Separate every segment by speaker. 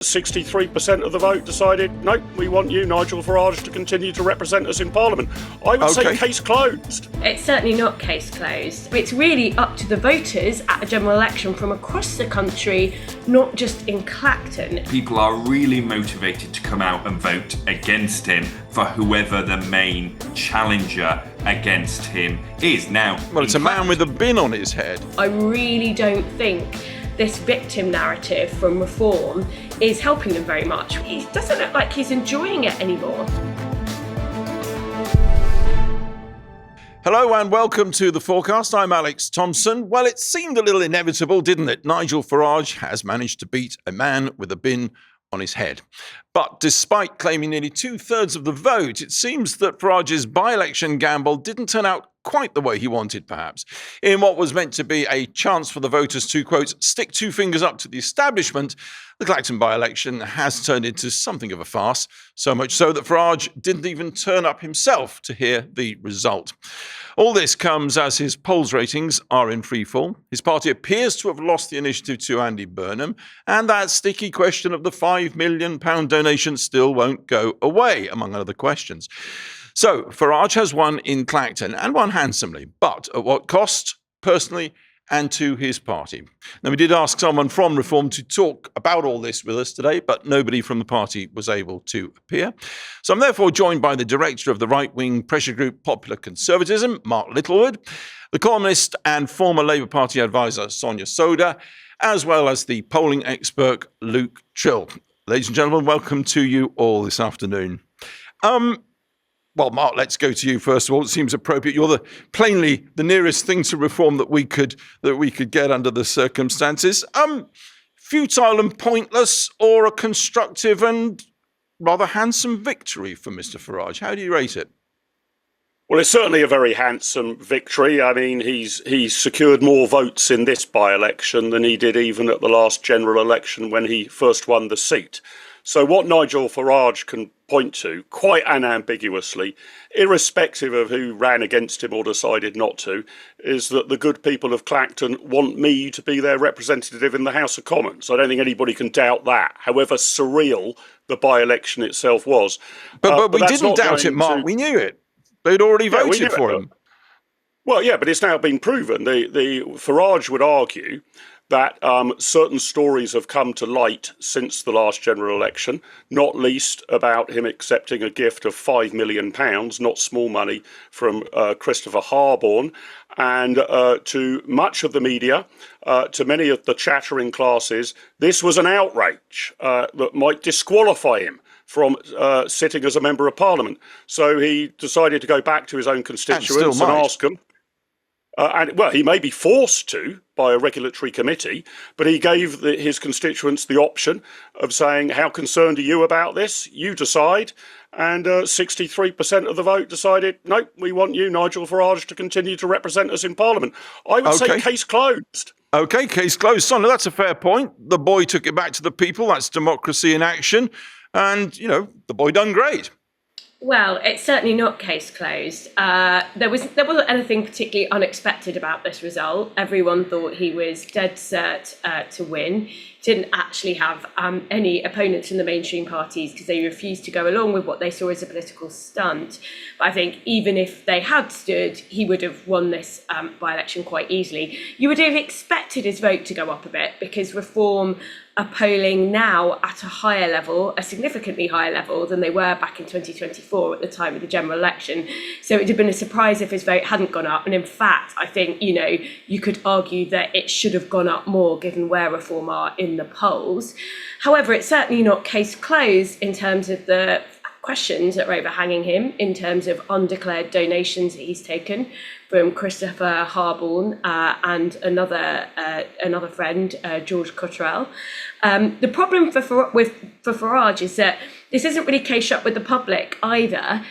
Speaker 1: 63% of the vote decided, nope, we want you, Nigel Farage, to continue to represent us in Parliament. I would say case closed.
Speaker 2: It's certainly not case closed. It's really up to the voters at a general election from across the country, not just in Clacton.
Speaker 3: People are really motivated to come out and vote against him for whoever the main challenger against him is. Now,
Speaker 4: well, it's a man with a bin on his head.
Speaker 2: I really don't think this victim narrative from Reform is helping them very much. It doesn't look like he's enjoying it anymore.
Speaker 4: Hello and welcome to the Fourcast. I'm Alex Thomson. Well, it seemed a little inevitable, didn't it? Nigel Farage has managed to beat a man with a bin on his head. But despite claiming nearly 2/3 of the vote, it seems that Farage's by-election gamble didn't turn out quite the way he wanted, perhaps. In what was meant to be a chance for the voters to, quote, stick two fingers up to the establishment, the Clacton by-election has turned into something of a farce, so much so that Farage didn't even turn up himself to hear the result. All this comes as his polls ratings are in freefall. His party appears to have lost the initiative to Andy Burnham, and that sticky question of the £5 million donation still won't go away, among other questions. So Farage has won in Clacton and won handsomely, but at what cost, personally, and to his party? Now, we did ask someone from Reform to talk about all this with us today, but nobody from the party was able to appear. So I'm therefore joined by the director of the right-wing pressure group Popular Conservatism, Mark Littlewood, the columnist and former Labour Party advisor Sonia Sodha, as well as the polling expert Luke Tryl. Ladies and gentlemen, welcome to you all this afternoon. Well, Mark, let's go to you first of all. It seems appropriate. You're plainly the nearest thing to reform that we could get under the circumstances. Futile and pointless, or a constructive and rather handsome victory for Mr. Farage? How do you rate it?
Speaker 1: Well, it's certainly a very handsome victory. I mean, he's secured more votes in this by-election than he did even at the last general election when he first won the seat. So what Nigel Farage can point to, quite unambiguously, irrespective of who ran against him or decided not to, is that the good people of Clacton want me to be their representative in the House of Commons. I don't think anybody can doubt that, however surreal the by-election itself was.
Speaker 4: But we didn't doubt it, Mark. We knew it. They'd already voted for him.
Speaker 1: Well, yeah, but it's now been proven. The Farage would argue that certain stories have come to light since the last general election, not least about him accepting a gift of £5 million, not small money, from Christopher Harborne, and to much of the media, to many of the chattering classes, this was an outrage that might disqualify him from sitting as a member of Parliament. So he decided to go back to his own constituents and ask them. Well, he may be forced to by a regulatory committee, but he gave his constituents the option of saying, how concerned are you about this? You decide. And 63% of the vote decided, nope, we want you, Nigel Farage, to continue to represent us in Parliament. I would say case closed.
Speaker 4: OK, case closed. Sonia, that's a fair point. The boy took it back to the people. That's democracy in action. And, you know, the boy done great.
Speaker 2: Well, it's certainly not case closed. There wasn't anything particularly unexpected about this result. Everyone thought he was dead cert to win. Didn't actually have any opponents in the mainstream parties because they refused to go along with what they saw as a political stunt. But I think even if they had stood, he would have won this by-election quite easily. You would have expected his vote to go up a bit because Reform are polling now at a higher level, a significantly higher level than they were back in 2024 at the time of the general election. So it would have been a surprise if his vote hadn't gone up. And in fact, I think, you know, you could argue that it should have gone up more given where Reform are in the polls. However, it's certainly not case closed in terms of the questions that are overhanging him, in terms of undeclared donations that he's taken from Christopher Harborne and another friend, George Cottrell. The problem for Farage is that this isn't really case shut with the public either.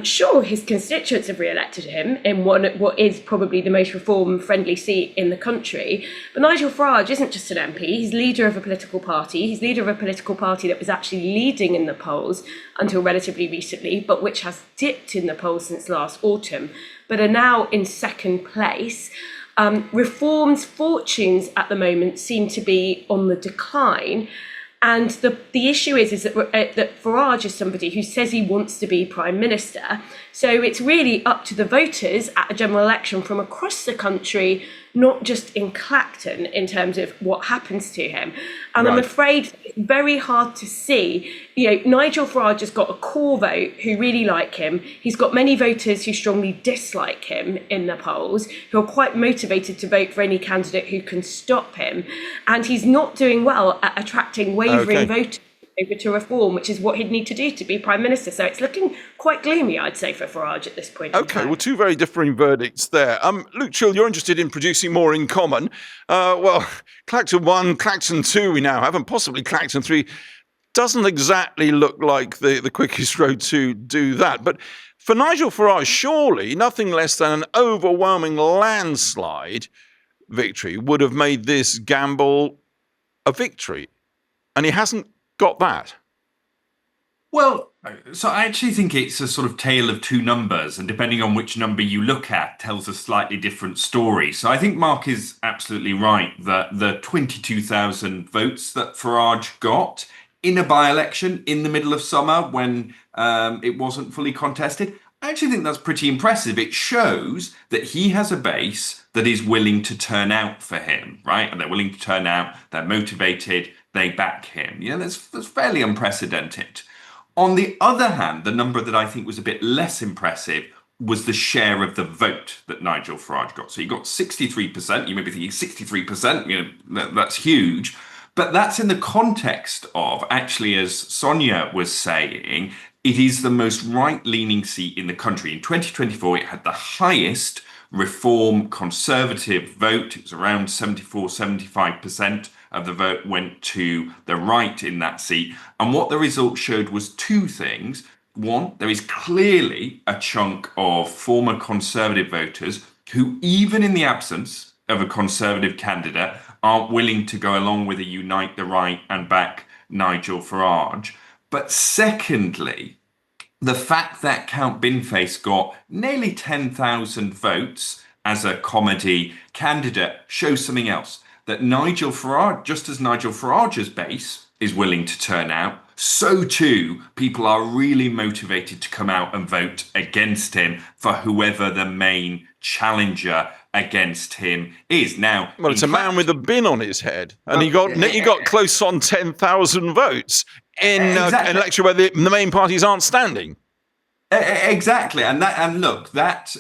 Speaker 2: Sure, his constituents have re-elected him in what is probably the most reform-friendly seat in the country. But Nigel Farage isn't just an MP. He's leader of a political party. He's leader of a political party that was actually leading in the polls until relatively recently, but which has dipped in the polls since last autumn, but are now in second place. Reform's fortunes at the moment seem to be on the decline. And the issue is that Farage is somebody who says he wants to be Prime Minister. So it's really up to the voters at a general election from across the country, not just in Clacton, in terms of what happens to him. And I'm afraid it's very hard to see. Nigel Farage has got a core vote who really like him. He's got many voters who strongly dislike him in the polls, who are quite motivated to vote for any candidate who can stop him. And he's not doing well at attracting wavering voters over to reform, which is what he'd need to do to be Prime Minister. So it's looking quite gloomy, I'd say, for Farage at this point.
Speaker 4: Okay, well, two very differing verdicts there. Luke Tryl, you're interested in producing more in common. Well, Clacton 1, Clacton 2 we now have, and possibly Clacton 3 doesn't exactly look like the quickest road to do that. But for Nigel Farage, surely nothing less than an overwhelming landslide victory would have made this gamble a victory. And he hasn't got that.
Speaker 3: Well, so I actually think it's a sort of tale of two numbers, and depending on which number you look at, tells a slightly different story. So I think Mark is absolutely right that the 22,000 votes that Farage got in a by-election in the middle of summer when it wasn't fully contested, I actually think that's pretty impressive. It shows that he has a base that is willing to turn out for him, right? And they're willing to turn out, they're motivated, they back him. That's fairly unprecedented. On the other hand, the number that I think was a bit less impressive was the share of the vote that Nigel Farage got. So he got 63%. You may be thinking 63%, that's huge. But that's in the context of, actually, as Sonia was saying, it is the most right-leaning seat in the country. In 2024, it had the highest Reform Conservative vote. It was around 75% of the vote went to the right in that seat. And what the result showed was two things. One, there is clearly a chunk of former Conservative voters who, even in the absence of a Conservative candidate, aren't willing to go along with a unite the right and back Nigel Farage. But secondly, the fact that Count Binface got nearly 10,000 votes as a comedy candidate shows something else. That Nigel Farage, just as Nigel Farage's base is willing to turn out, so too people are really motivated to come out and vote against him for whoever the main challenger against him is. Now,
Speaker 4: well, it's a man with a bin on his head, and he got close on 10,000 votes in an election where the main parties aren't standing.
Speaker 3: Exactly, and look, that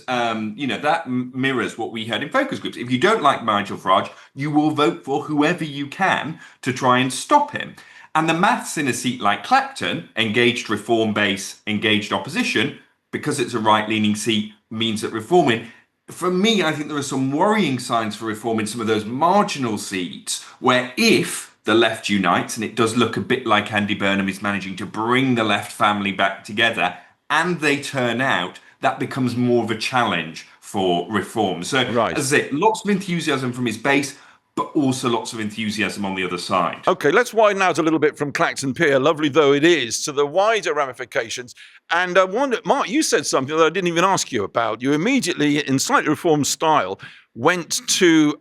Speaker 3: mirrors what we heard in focus groups. If you don't like Nigel Farage, you will vote for whoever you can to try and stop him. And the maths in a seat like Clacton, engaged reform base, engaged opposition, because it's a right-leaning seat, means that reforming. For me, I think there are some worrying signs for reform in some of those marginal seats where, if the left unites, and it does look a bit like Andy Burnham is managing to bring the left family back together, and they turn out, that becomes more of a challenge for reform. So, as I say, lots of enthusiasm from his base, but also lots of enthusiasm on the other side.
Speaker 4: Okay, let's widen out a little bit from Clacton Pier, lovely though it is, to the wider ramifications. And Mark, you said something that I didn't even ask you about. You immediately, in slightly reformed style, went to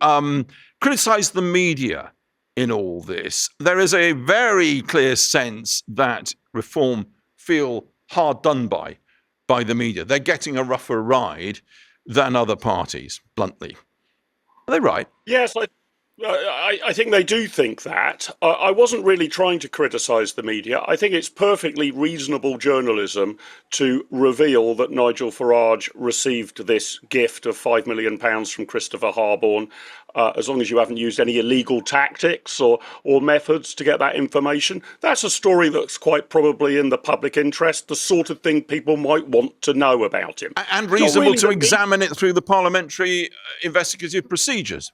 Speaker 4: criticise the media in all this. There is a very clear sense that reform feel hard done by the media. They're getting a rougher ride than other parties, bluntly. Are they right?
Speaker 1: Yes, I think they do think that. I wasn't really trying to criticise the media. I think it's perfectly reasonable journalism to reveal that Nigel Farage received this gift of £5 million from Christopher Harborne, as long as you haven't used any illegal tactics or methods to get that information. That's a story that's quite probably in the public interest, the sort of thing people might want to know about him.
Speaker 4: And reasonable to examine it through the parliamentary investigative procedures.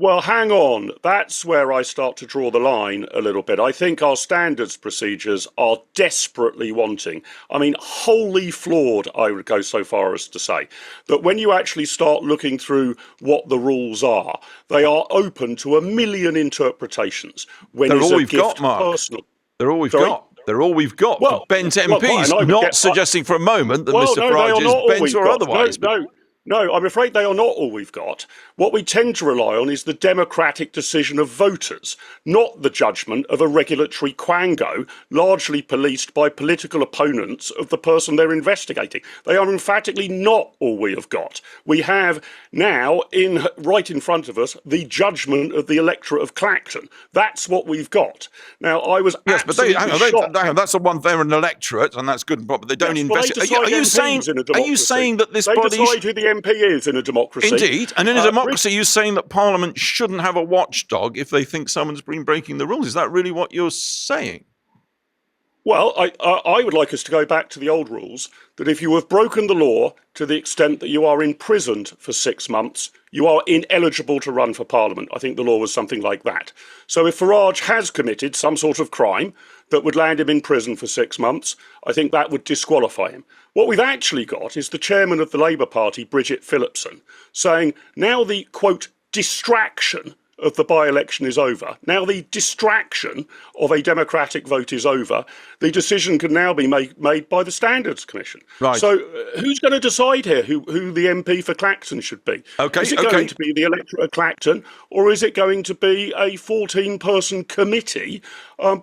Speaker 1: Well, hang on. That's where I start to draw the line a little bit. I think our standards procedures are desperately wanting. I mean, wholly flawed, I would go so far as to say. That when you actually start looking through what the rules are, they are open to a million interpretations. When
Speaker 4: They're
Speaker 1: is
Speaker 4: all
Speaker 1: a
Speaker 4: we've
Speaker 1: gift
Speaker 4: got, Mark.
Speaker 1: personal?
Speaker 4: They're all we've got. They're all we've got.
Speaker 1: Well,
Speaker 4: bent MPs, not suggesting for a moment that Mr. Farage is bent or otherwise.
Speaker 1: No, I'm afraid they are not all we've got. What we tend to rely on is the democratic decision of voters, not the judgment of a regulatory quango, largely policed by political opponents of the person they're investigating. They are emphatically not all we have got. We have now, right in front of us, the judgment of the electorate of Clacton. That's what we've got. Now, I was absolutely shocked.
Speaker 4: That's the one. They're an electorate, and that's good, but they don't investigate. Are you saying that this body
Speaker 1: decide who the MP is in a democracy?
Speaker 4: Indeed, and in a democracy, you're saying that Parliament shouldn't have a watchdog if they think someone's been breaking the rules. Is that really what you're saying?
Speaker 1: Well, I would like us to go back to the old rules, that if you have broken the law to the extent that you are imprisoned for 6 months, you are ineligible to run for Parliament. I think the law was something like that. So if Farage has committed some sort of crime that would land him in prison for 6 months, I think that would disqualify him. What we've actually got is the chairman of the Labour Party, Bridget Phillipson, saying now the, quote, distraction of the by-election is over. Now the distraction of a democratic vote is over. The decision can now be made by the Standards Commission.
Speaker 4: Right.
Speaker 1: So who's going to decide here who the MP for Clacton should be?
Speaker 4: Okay,
Speaker 1: is it going to be the electorate of Clacton, or is it going to be a 14-person committee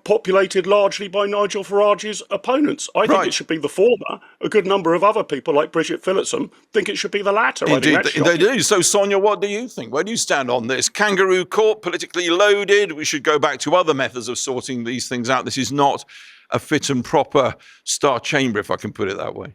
Speaker 1: populated largely by Nigel Farage's opponents? I think it should be the former. A good number of other people, like Bridget Phillipson, think it should be the latter.
Speaker 4: Indeed, they do. So, Sonia, what do you think? Where do you stand on this? Kangaroo court, politically loaded? We should go back to other methods of sorting these things out. This is not a fit and proper Star Chamber, if I can put it that way.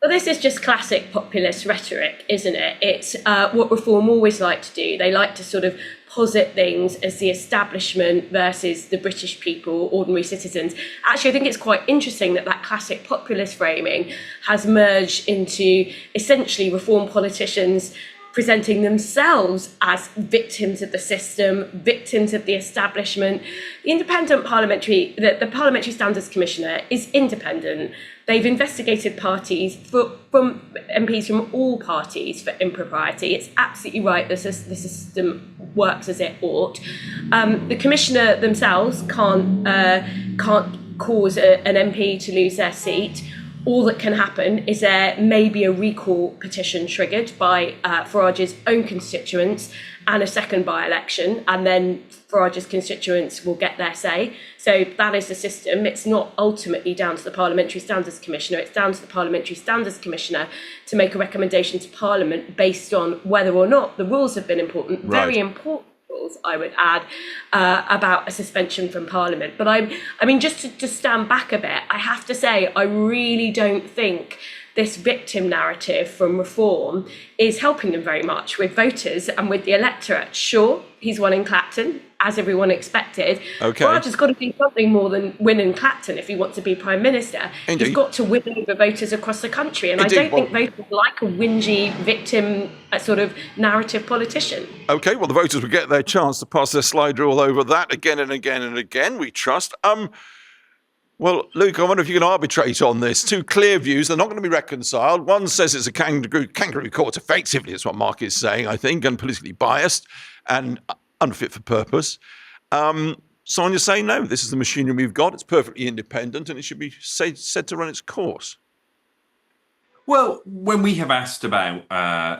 Speaker 2: Well, this is just classic populist rhetoric, isn't it? It's what Reform always like to do. They like to sort of posit things as the establishment versus the British people, ordinary citizens. Actually, I think it's quite interesting that classic populist framing has merged into essentially Reform politicians presenting themselves as victims of the system, victims of the establishment. The Parliamentary Standards Commissioner is independent. They've investigated parties from MPs from all parties for impropriety. It's absolutely right that the system works as it ought. The commissioner themselves can't cause an MP to lose their seat. All that can happen is there may be a recall petition triggered by Farage's own constituents and a second by-election, and then Farage's constituents will get their say. So that is the system. It's not ultimately down to the Parliamentary Standards Commissioner. It's down to the Parliamentary Standards Commissioner to make a recommendation to Parliament based on whether or not the rules have been important, very important rules, I would add, about a suspension from Parliament. But I mean, just to stand back a bit, I have to say, I really don't think this victim narrative from Reform is helping them very much with voters and with the electorate. Sure, he's won in Clacton, as everyone expected.
Speaker 4: Okay.
Speaker 2: Farage has got to do something more than win in Clacton if he wants to be Prime Minister.
Speaker 4: Indeed.
Speaker 2: He's got to win over voters across the country. And
Speaker 4: Indeed.
Speaker 2: I don't think voters like a whingy victim sort of narrative politician.
Speaker 4: Okay, well, the voters will get their chance to pass their slide rule over that again and again and again, we trust. Well, Luke, I wonder if you can arbitrate on this. Two clear views. They're not going to be reconciled. One says it's a kangaroo court, effectively, is what Mark is saying, I think, and politically biased and unfit for purpose. Sonia saying, no, this is the machinery we've got. It's perfectly independent and it should be said to run its course.
Speaker 3: Well, when we have asked about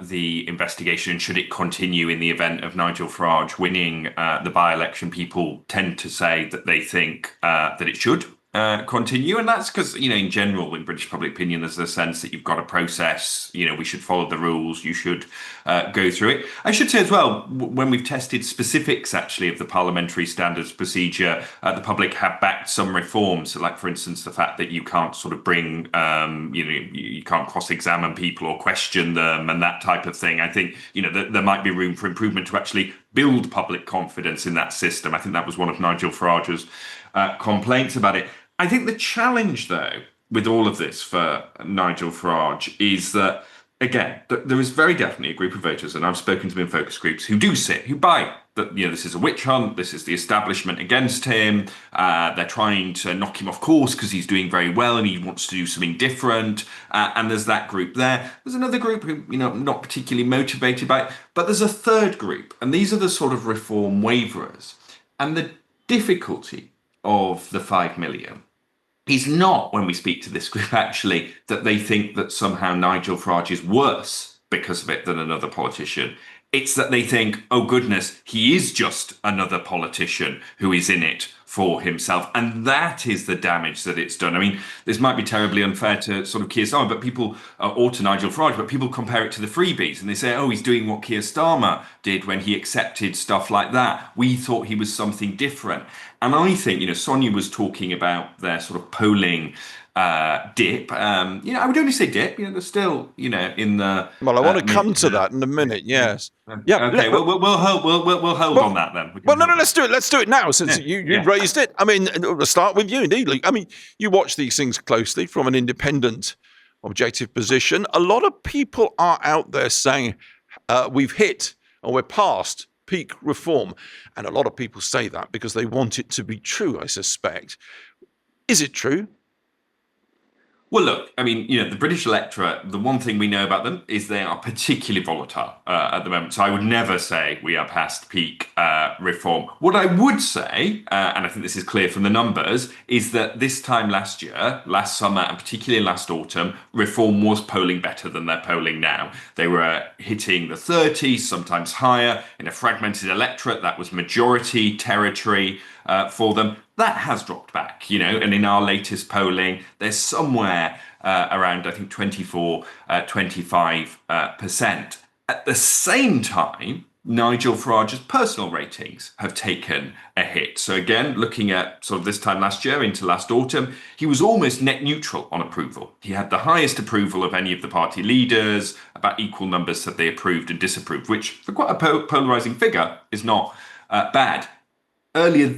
Speaker 3: the investigation and should it continue in the event of Nigel Farage winning the by-election, people tend to say that they think that it should continue. And that's because, in general, in British public opinion, there's a sense that you've got a process, we should follow the rules, you should go through it. I should say as well, when we've tested specifics, actually, of the parliamentary standards procedure, the public have backed some reforms. So, like, for instance, the fact that you can't sort of bring, you can't cross-examine people or question them and that type of thing. I think, there might be room for improvement to actually build public confidence in that system. I think that was one of Nigel Farage's complaints about it. I think the challenge, though, with all of this for Nigel Farage is that, again, there is very definitely a group of voters, and I've spoken to them in focus groups, who buy that, this is a witch hunt, this is the establishment against him, they're trying to knock him off course because he's doing very well and he wants to do something different, and there's that group there. There's another group who, not particularly motivated by it, but there's a third group, and these are the sort of reform waverers. And the difficulty of the 5 million is not, when we speak to this group, actually, that they think that somehow Nigel Farage is worse because of it than another politician. It's that they think, oh goodness, he is just another politician who is in it for himself. And that is the damage that it's done. I mean, this might be terribly unfair to sort of Keir Starmer, but people, or to Nigel Farage, but people compare it to the freebies and they say, oh, he's doing what Keir Starmer did when he accepted stuff like that. We thought he was something different. And I think, Sonia was talking about their sort of polling dip. I would only say dip. They're still, in the.
Speaker 4: Well, I want to come to that in a minute. Yes.
Speaker 3: Yeah. Okay. We'll hold on that then.
Speaker 4: No. Let's do it. Let's do it now, since you raised it. I mean, we'll start with you, indeed, Luke. I mean, you watch these things closely from an independent, objective position. A lot of people are out there saying we've hit or we're past peak reform, and a lot of people say that because they want it to be true, I suspect. Is it true?
Speaker 3: Well, look, I mean, the British electorate, the one thing we know about them is they are particularly volatile at the moment. So I would never say we are past peak reform. What I would say, and I think this is clear from the numbers, is that this time last year, last summer, and particularly last autumn, reform was polling better than they're polling now. They were hitting the 30s, sometimes higher. In a fragmented electorate, that was majority territory for them. That has dropped back, and in our latest polling, there's somewhere around, I think, 24, 25%. At the same time, Nigel Farage's personal ratings have taken a hit. So again, looking at sort of this time last year into last autumn, he was almost net neutral on approval. He had the highest approval of any of the party leaders, about equal numbers said they approved and disapproved, which for quite a polarizing figure is not bad. Earlier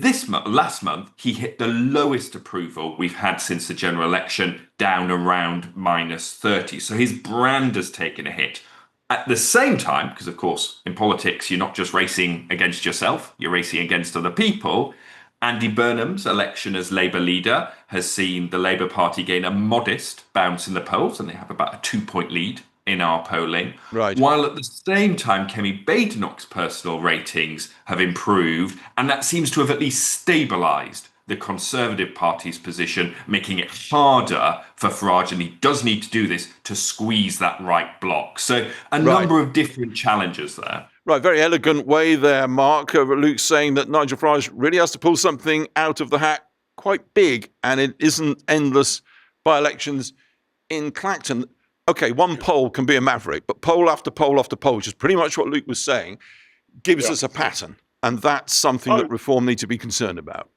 Speaker 3: last month, he hit the lowest approval we've had since the general election, down around -30. So his brand has taken a hit. At the same time, because of course, in politics, you're not just racing against yourself, you're racing against other people. Andy Burnham's election as Labour leader has seen the Labour Party gain a modest bounce in the polls, and they have about a 2-point lead in our polling,
Speaker 4: right?
Speaker 3: While at the same time, Kemi Badenoch's personal ratings have improved, and that seems to have at least stabilised the Conservative Party's position, making it harder for Farage, and he does need to do this to squeeze that right block. So a number of different challenges there.
Speaker 4: Right, very elegant way there, Mark. Luke saying that Nigel Farage really has to pull something out of the hat quite big, and it isn't endless by-elections in Clacton. Okay, one poll can be a maverick, but poll after poll after poll, which is pretty much what Luke was saying, gives us a pattern. And that's something that reform needs to be concerned about.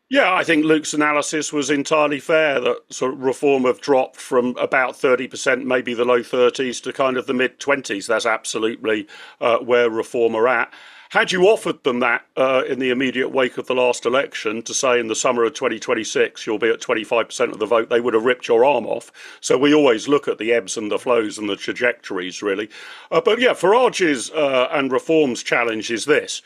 Speaker 1: Yeah, I think Luke's analysis was entirely fair, that sort of reform have dropped from about 30%, maybe the low 30s, to kind of the mid-20s. That's absolutely where reform are at. Had you offered them that in the immediate wake of the last election, to say in the summer of 2026 you'll be at 25% of the vote, they would have ripped your arm off. So we always look at the ebbs and the flows and the trajectories, really. But yeah, Farage's and Reform's challenge is this.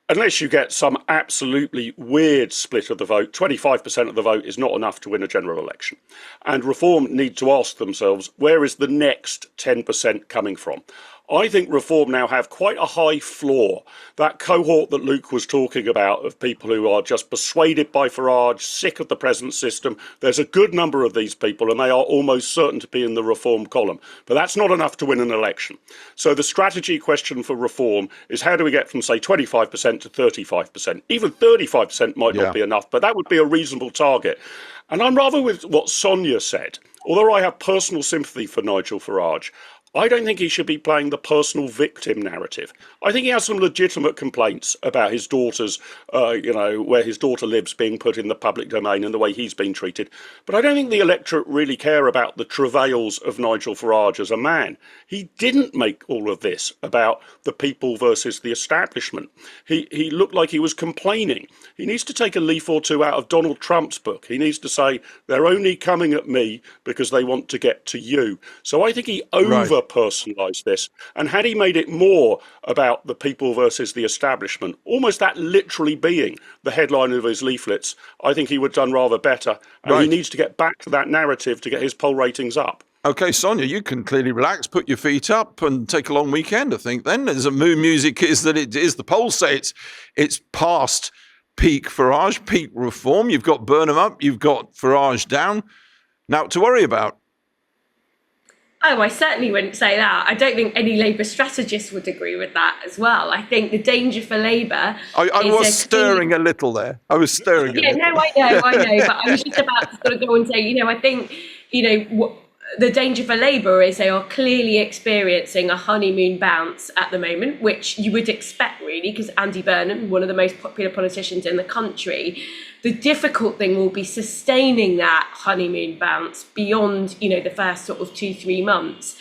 Speaker 1: Unless you get some absolutely weird split of the vote, 25% of the vote is not enough to win a general election. And Reform need to ask themselves, where is the next 10% coming from? I think Reform now have quite a high floor. That cohort that Luke was talking about of people who are just persuaded by Farage, sick of the present system, there's a good number of these people and they are almost certain to be in the Reform column. But that's not enough to win an election. So the strategy question for Reform is, how do we get from, say, 25% to 35%? Even 35% might not be enough, but that would be a reasonable target. And I'm rather with what Sonia said. Although I have personal sympathy for Nigel Farage, I don't think he should be playing the personal victim narrative. I think he has some legitimate complaints about his daughter's, where his daughter lives being put in the public domain and the way he's been treated. But I don't think the electorate really care about the travails of Nigel Farage as a man. He didn't make all of this about the people versus the establishment. He looked like he was complaining. He needs to take a leaf or two out of Donald Trump's book. He needs to say, they're only coming at me because they want to get to you. So I think he personalised this, and had he made it more about the people versus the establishment, almost that literally being the headline of his leaflets, I think he would have done rather better, and he needs to get back to that narrative to get his poll ratings up.
Speaker 4: Okay, Sonia, you can clearly relax, put your feet up and take a long weekend, I think, then. As a mood music is that it is, the polls say it's past peak Farage, peak Reform. You've got Burnham up, you've got Farage down. Now to worry about.
Speaker 2: Oh, I certainly wouldn't say that. I don't think any Labour strategist would agree with that as well. I think the danger for Labour
Speaker 4: I was stirring a little there. I was stirring a
Speaker 2: Yeah,
Speaker 4: little.
Speaker 2: no, I know. But I was just about to sort of go and say, I think, the danger for Labour is they are clearly experiencing a honeymoon bounce at the moment, which you would expect, really, because Andy Burnham, one of the most popular politicians in the country, the difficult thing will be sustaining that honeymoon bounce beyond, the first sort of 2-3 months.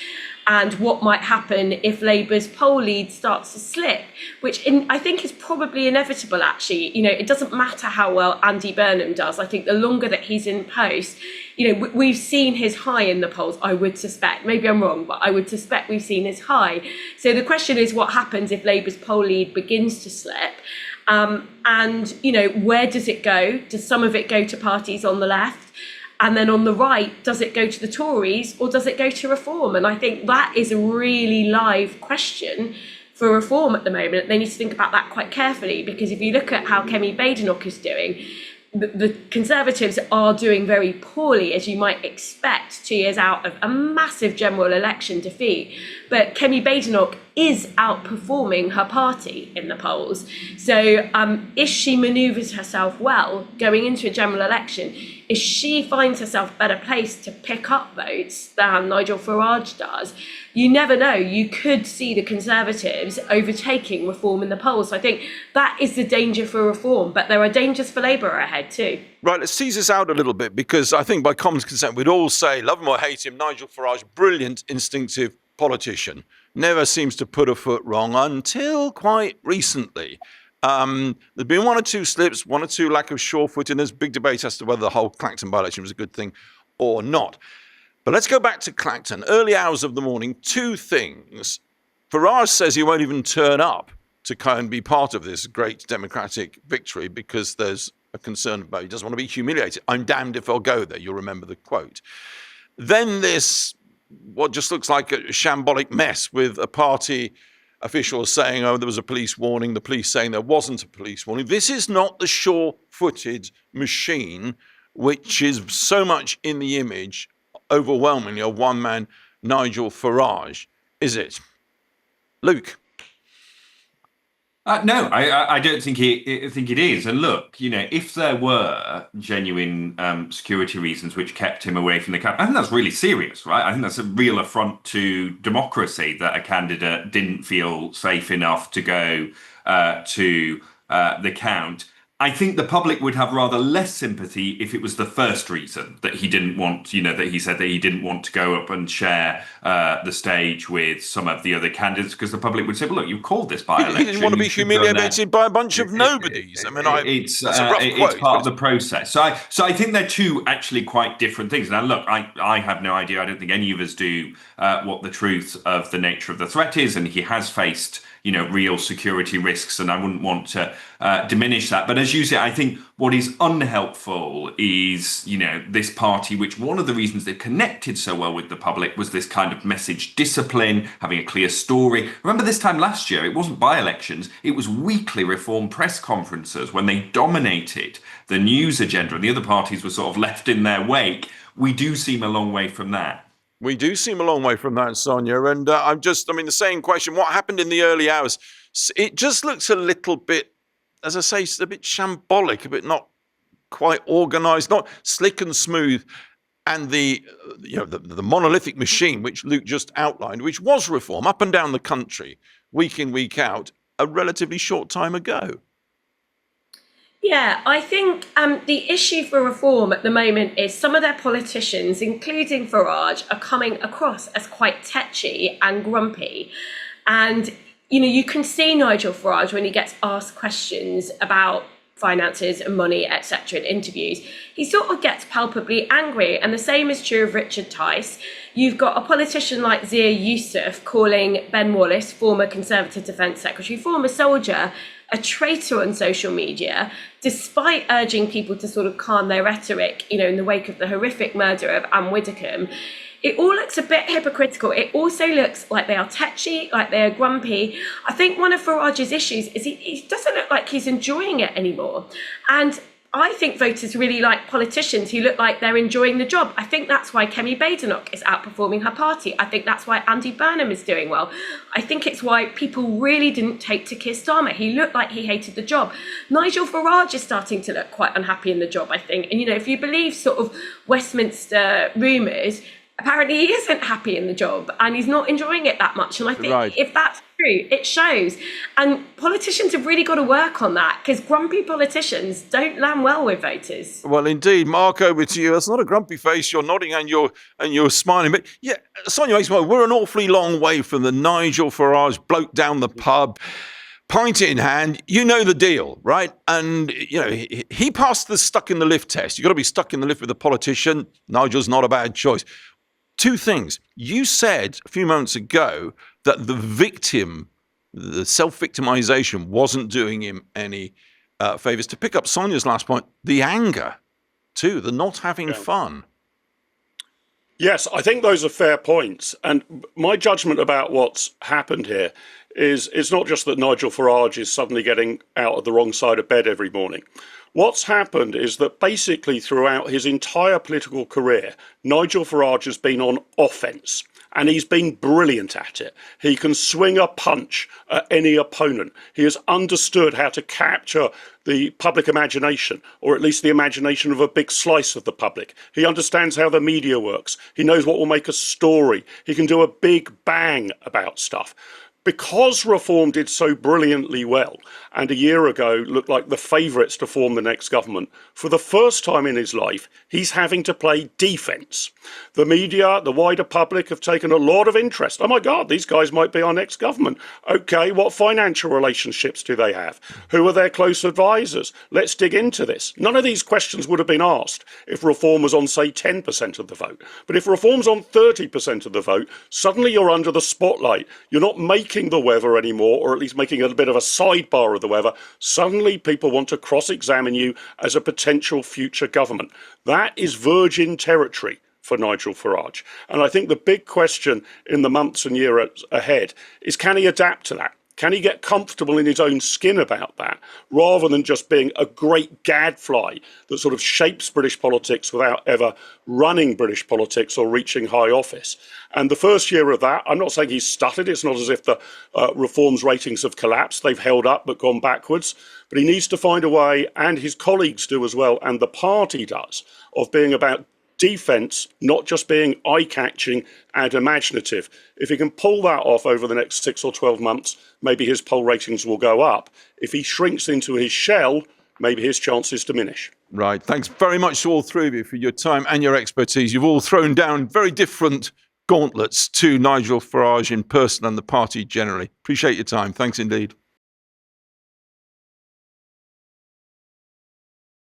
Speaker 2: And what might happen if Labour's poll lead starts to slip, which I think is probably inevitable, actually. It doesn't matter how well Andy Burnham does. I think the longer that he's in post, we've seen his high in the polls, I would suspect. Maybe I'm wrong, but I would suspect we've seen his high. So the question is, what happens if Labour's poll lead begins to slip? And where does it go? Does some of it go to parties on the left? And then on the right, does it go to the Tories or does it go to Reform? And I think that is a really live question for Reform at the moment. They need to think about that quite carefully, because if you look at how Kemi Badenoch is doing, the Conservatives are doing very poorly, as you might expect, 2 years out of a massive general election defeat. But Kemi Badenoch is outperforming her party in the polls. So if she manoeuvres herself well going into a general election, if she finds herself better placed to pick up votes than Nigel Farage does, you never know. You could see the Conservatives overtaking Reform in the polls. So I think that is the danger for Reform, but there are dangers for Labour ahead too.
Speaker 4: Right, let's tease this out a little bit, because I think by common consent we'd all say, love him or hate him, Nigel Farage, brilliant, instinctive politician. Never seems to put a foot wrong until quite recently. There's been one or two slips, one or two lack of sure-footedness, big debate as to whether the whole Clacton by-election was a good thing or not. But let's go back to Clacton. Early hours of the morning, two things. Farage says he won't even turn up to kind of be part of this great democratic victory because there's a concern about he doesn't want to be humiliated. I'm damned if I'll go there. You'll remember the quote. Then this, what just looks like a shambolic mess with a party officials saying, oh, there was a police warning, the police saying there wasn't a police warning. This is not the sure-footed machine which is so much in the image, overwhelmingly, of one man, Nigel Farage, is it? Luke?
Speaker 3: No, I don't think it is. And look, if there were genuine security reasons which kept him away from the campaign, I think that's really serious, right? I think that's a real affront to democracy that a candidate didn't feel safe enough to go to the count. I think the public would have rather less sympathy if it was the first reason that he didn't want, that he said that he didn't want to go up and share the stage with some of the other candidates, because the public would say, well, look, you called this by-election.
Speaker 4: He didn't want to be humiliated by a bunch of nobodies. I mean,
Speaker 3: it's part of the process. So I think they're two actually quite different things. Now, look, I have no idea. I don't think any of us do what the truth of the nature of the threat is, and he has faced real security risks, and I wouldn't want to diminish that. But as you say, I think what is unhelpful is, this party, which one of the reasons they connected so well with the public was this kind of message discipline, having a clear story. Remember this time last year, it wasn't by-elections, it was weekly Reform press conferences when they dominated the news agenda and the other parties were sort of left in their wake. We do seem a long way from that.
Speaker 4: We do seem a long way from that, Sonia. And the same question, what happened in the early hours? It just looks a little bit, as I say, a bit shambolic, a bit not quite organised, not slick and smooth. And the monolithic machine, which Luke just outlined, which was Reform up and down the country, week in, week out, a relatively short time ago.
Speaker 2: Yeah, I think the issue for Reform at the moment is some of their politicians, including Farage, are coming across as quite tetchy and grumpy. And, you can see Nigel Farage when he gets asked questions about finances and money, etc. in interviews, he sort of gets palpably angry. And the same is true of Richard Tice. You've got a politician like Zia Yusuf calling Ben Wallace, former Conservative Defence Secretary, former soldier, a traitor on social media, despite urging people to sort of calm their rhetoric, in the wake of the horrific murder of Anne Widdecombe. It all looks a bit hypocritical. It also looks like they are tetchy, like they are grumpy. I think one of Farage's issues is he doesn't look like he's enjoying it anymore. And I think voters really like politicians who look like they're enjoying the job. I think that's why Kemi Badenoch is outperforming her party. I think that's why Andy Burnham is doing well. I think it's why people really didn't take to Keir Starmer. He looked like he hated the job. Nigel Farage is starting to look quite unhappy in the job, I think. And, if you believe sort of Westminster rumours, apparently he isn't happy in the job and he's not enjoying it that much. And I think if that's true, it shows. And politicians have really got to work on that, because grumpy politicians don't land well with voters.
Speaker 4: Well, indeed. Mark, over to you. That's not a grumpy face. You're nodding and you're smiling. But yeah, Sonia makes my we're an awfully long way from the Nigel Farage bloke down the pub, pint in hand. You know the deal, right? And, he passed the stuck in the lift test. You've got to be stuck in the lift with a politician. Nigel's not a bad choice. Two things. You said a few moments ago that the victim, the self-victimization, wasn't doing him any favours. To pick up Sonia's last point, the anger, too, the not having fun.
Speaker 1: Yes, I think those are fair points. And my judgment about what's happened here is it's not just that Nigel Farage is suddenly getting out of the wrong side of bed every morning. What's happened is that basically throughout his entire political career, Nigel Farage has been on offence. And he's been brilliant at it. He can swing a punch at any opponent. He has understood how to capture the public imagination, or at least the imagination of a big slice of the public. He understands how the media works. He knows what will make a story. He can do a big bang about stuff. Because Reform did so brilliantly well, and a year ago looked like the favourites to form the next government, for the first time in his life, he's having to play defence. The media, the wider public have taken a lot of interest. Oh my God, these guys might be our next government. Okay, what financial relationships do they have? Who are their close advisors? Let's dig into this. None of these questions would have been asked if Reform was on, say, 10% of the vote. But if Reform's on 30% of the vote, suddenly you're under the spotlight. You're not making the weather anymore, or at least making a bit of a sidebar of the weather. Suddenly people want to cross-examine you as a potential future government. That is virgin territory for Nigel Farage. And I think the big question in the months and years ahead is, can he adapt to that? Can he get comfortable in his own skin about that, rather than just being a great gadfly that sort of shapes British politics without ever running British politics or reaching high office? And the first year of that, I'm not saying he's stuttered. It's not as if the Reform's ratings have collapsed. They've held up but gone backwards. But he needs to find a way, and his colleagues do as well, and the party does, of being about defence, not just being eye-catching and imaginative. If he can pull that off over the next 6 or 12 months, maybe his poll ratings will go up. If he shrinks into his shell, maybe his chances diminish.
Speaker 4: Right. Thanks very much to all three of you for your time and your expertise. You've all thrown down very different gauntlets to Nigel Farage in person and the party generally. Appreciate your time. Thanks indeed.